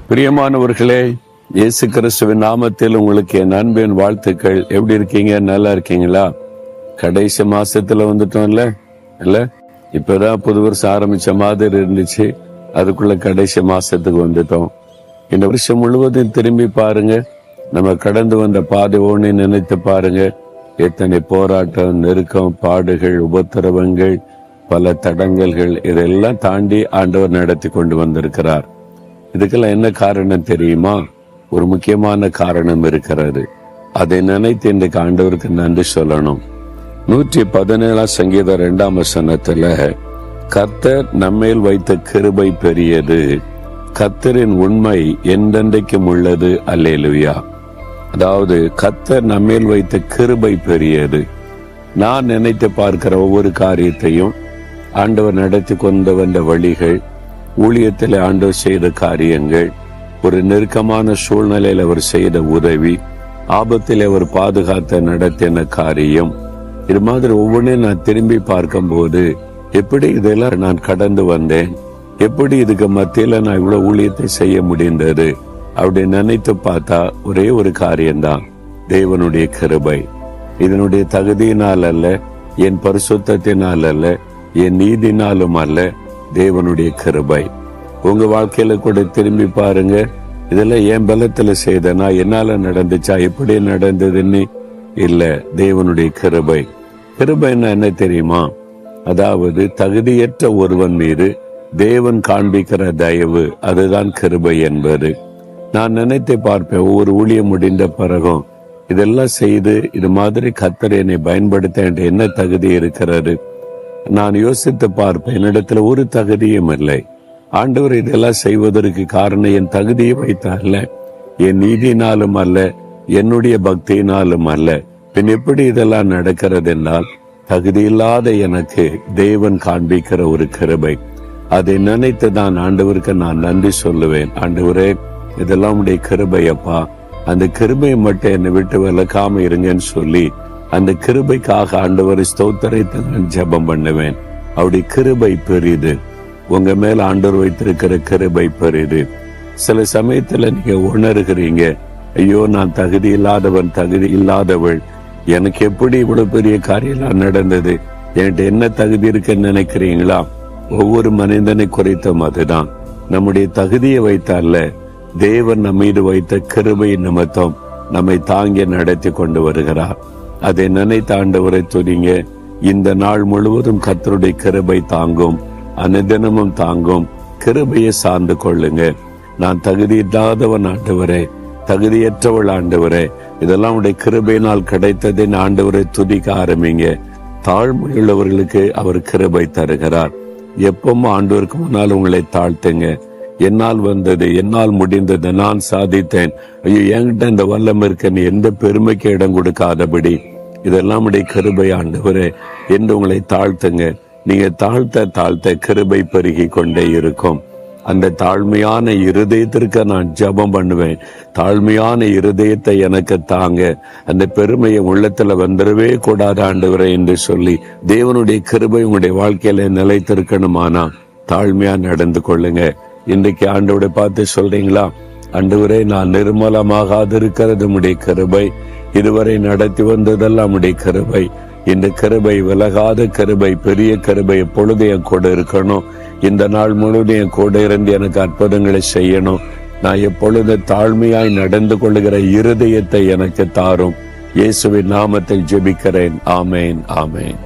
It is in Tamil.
பிரியமானவர்களே, இயேசு கிறிஸ்துவின் நாமத்தில் உங்களுக்கு என் அன்பின் வாழ்த்துக்கள். எப்படி இருக்கீங்க? நல்லா இருக்கீங்களா? கடைசி மாசத்துல வந்துட்டோம்ல. இப்பதான் புது வருஷம் ஆரம்பிச்ச மாதிரி இருந்துச்சு. அதுக்குள்ள கடைசி மாசத்துக்கு வந்துட்டோம். இந்த வருஷம் முழுவதும் திரும்பி பாருங்க. நம்ம கடந்து வந்த பாதை ஒண்ணு நினைத்து பாருங்க. எத்தனை போராட்டம், நெருக்கம், பாடுகள், உபத்திரவங்கள், பல தடங்கல்கள், இதெல்லாம் தாண்டி ஆண்டவர் நடத்தி கொண்டு வந்திருக்கிறார். இதுக்கெல்லாம் என்ன காரணம் தெரியுமா? ஒரு முக்கியமான காரணம் இருக்கிறது. அதை நினைத்து இன்றைக்கு ஆண்டவருக்கு நன்றி சொல்லணும். 117 சங்கீதம் 2 வசனத்துல, கர்த்தர் நம்மேல் வைத்த கிருபை பெரியது, கர்த்தரின் உண்மை என்றென்றைக்கும் உள்ளது, அல்லேலூயா. அதாவது கர்த்தர் நம்மேல் வைத்த கிருபை பெரியது. நான் நினைத்து பார்க்கிற ஒவ்வொரு காரியத்தையும், ஆண்டவர் நடத்தி கொண்டு வந்த வழிகள், ஊழியத்தில் ஆண்டவர் செய்த காரியங்கள், ஒரு நெருக்கமான சூழ்நிலையில் அவர் செய்த உதவி, ஆபத்தில் அவர் பாதுகாத்த நடத்தின காரியம், இது மாதிரி ஒவ்வொன்றையும் நான் திரும்பி பார்க்கும் போது, எப்படி இதெல்லாம் நான் கடந்து வந்தேன், எப்படி இதுக்கு மத்தியில நான் இவ்வளவு ஊழியத்தை செய்ய முடிந்தது அப்படி நினைத்து பார்த்தா ஒரே ஒரு காரியம்தான், தேவனுடைய கிருபை. இதனுடைய தகுதியினால் அல்ல, என் பரிசுத்தத்தினால் அல்ல, என் நீதினாலும் அல்ல, தேவனுடைய கிருபை. உங்க வாழ்க்கையில கூட திரும்பி பாருங்க. இதெல்லாம் என் பலத்துல செய்தனா, என்னால நடந்துச்சா, எப்படி நடந்ததுன்னு இல்ல, தேவனுடைய கிருபை. கிருபைன்னா என்ன தெரியுமா? அதாவது தகுதியற்ற ஒருவன் மீது தேவன் காண்பிக்கிற தயவு, அதுதான் கிருபை என்பது. நான் நினைத்து பார்ப்பேன், ஒவ்வொரு ஊழியம் முடிந்த பிறகும் இதெல்லாம் செய்து இது மாதிரி கர்த்தர் என்னை பயன்படுத்த என்ன தகுதி இருக்கிறது? நான் யோசித்து பார்ப்பேன், என்னிடத்துல ஒரு தகுதியும் இல்லை. ஆண்டவர் இதெல்லாம் செய்வதற்கு காரணம் என் தகுதியை வைத்தார்ல, என் நீதினாலும் அல்ல, என்னுடைய பக்தியினாலும் அல்ல. பின் எப்படி இதெல்லாம் நடக்கிறது என்றால், தகுதி இல்லாத எனக்கு தேவன் காண்பிக்கிற ஒரு கிருபை. அதை நினைத்து நான் ஆண்டவருக்கு நான் நன்றி சொல்லுவேன். ஆண்டவரே, இதெல்லாம் உடைய கிருபையப்பா, அந்த கிருபையை மட்டும் என்னை விட்டு விலக்காம இருங்கன்னு சொல்லி அந்த கிருபைக்காக ஆண்டவரை ஸ்தோத்திரத்தை நான் ஜெபம் பண்ணுவேன். அவருடைய கிருபை பெரிது. உங்க மேல ஆண்டவர் வைத்திருக்கிற கிருபை பெரிது. சில சமயத்துல நீங்க உணர்கிறீங்க, ஐயோ நான் தகுதி இல்லாதவன், தகுதி இல்லாதவள், எனக்கு எப்படி இவ்வளவு பெரிய காரியம் நடந்தது, என்கிட்ட என்ன தகுதி இருக்குன்னு நினைக்கிறீங்களா? ஒவ்வொரு மனிதனை குறித்தும் அதுதான். நம்முடைய தகுதியை வைத்தால, தேவன் நம்ம மீது வைத்த கிருபை நிமித்தம் நம்மை தாங்கி நடத்தி கொண்டு வருகிறார். அதை நினைத்த ஆண்டவரை துதிங்க. இந்த நாள் முழுவதும் கர்த்தருடைய கிருபை தாங்கும், அனுதினமும் தாங்கும். கிருபையை சார்ந்து கொள்ளுங்க. நான் தகுதி இல்லாதவன் ஆண்டவரே, தகுதியற்றவள் ஆண்டவரே, இதெல்லாம் உடைய கிருபையினால் கிடைத்ததை ஆண்டவரை துதிக்க ஆரம்பிங்க. தாழ்மையுள்ளவர்களுக்கு அவர் கிருபை தருகிறார். எப்பவும் ஆண்டவருக்கு முன்னால் உங்களை தாழ்த்துங்க. என்னால் வந்தது, என்னால் முடிந்தது, நான் சாதித்தேன், ஐயோ என்கிட்ட இந்த வல்லம் இருக்குன்னு எந்த பெருமைக்கு இடம் கொடுக்காதபடி, இதெல்லாம் உடைய கிருபை ஆண்டவரே என்று உங்களை தாழ்த்துங்க. நீங்க தாழ்த்த தாழ்த்த கிருபை பெருகி கொண்டே இருக்கும். அந்த தாழ்மையான இருதயத்திற்கு நான் ஜெபம் பண்ணுவேன். தாழ்மையான இருதயத்தை எனக்கு தாங்க, அந்த பெருமையை உள்ளத்துல வந்துடவே கூடாது ஆண்டவரே என்று சொல்லி, தேவனுடைய கிருபை உங்களுடைய வாழ்க்கையில நிலைத்திருக்கணுமானா தாழ்மையா நடந்து கொள்ளுங்க. இன்றைக்கு ஆண்டவரை பார்த்து சொல்றீங்களா, ஆண்டவரே நான் நிர்மலமாகாது இருக்கிறது உம்முடைய கிருபை, இதுவரை நடத்தி வந்ததெல்லாம் உம்முடைய கிருபை, இந்த கிருபை விலகாத கிருபை, பெரிய கிருபை எப்பொழுது என் கூட இருக்கணும், இந்த நாள் முழுவதும் என் கூட இருந்து எனக்கு அற்புதங்களை செய்யணும், நான் எப்பொழுது தாழ்மையாய் நடந்து கொள்ளுகிற இருதயத்தை எனக்கு தாரும். இயேசுவின் நாமத்தில் ஜெபிக்கிறேன். ஆமேன், ஆமேன்.